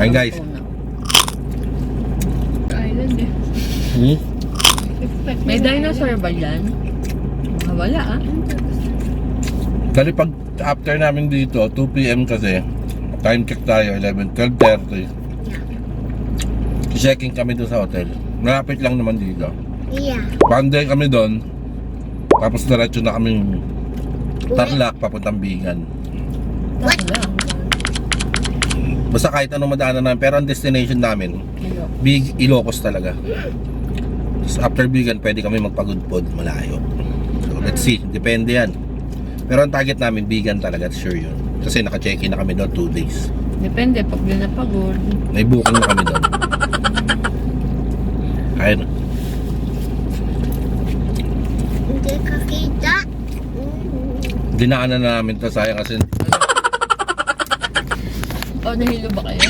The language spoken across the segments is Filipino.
Ayun guys. Island eh. May dinosaur ba yan? Wala ah. Dali pag after namin dito, 2 PM kasi, time check tayo, 12:30. Checking kami doon sa hotel. Malapit lang naman dito. Yeah. Panday kami doon. Tapos diretso na kaming Tarlac, papuntang Bigan. Wala. Basta kahit anong madaanan namin, pero ang destination namin, Big Ilocos talaga. So after Bigan, pwede kami magpagudpod malayo. So let's see, depende yan. Pero ang target namin, Bigan talaga, sure yun. Kasi naka-check-in na kami doon 2 days. Depende, pag di napagod. May booking na kami doon. Ayun. Hindi ka kita. Dinaanan na namin to, sayang kasi O, nahilo ba kayo?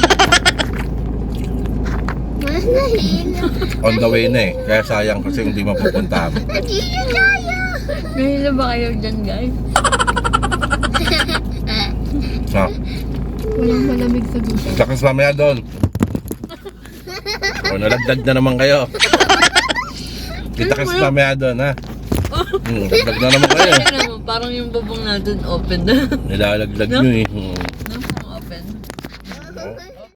Mas nahilo. on the way na eh. Kaya sayang kasi hindi mapupunta kami. Hindi na tayo. Nahilo ba kayo dyan, guys? Ha? Walang malamig sa gusto. Lakas mamaya doon. O nalagdag na naman kayo. Kita kasi mamaya doon ha. Nalagdag na naman kayo. Parang yung bubong natin open na. Nilalaglag nyo eh.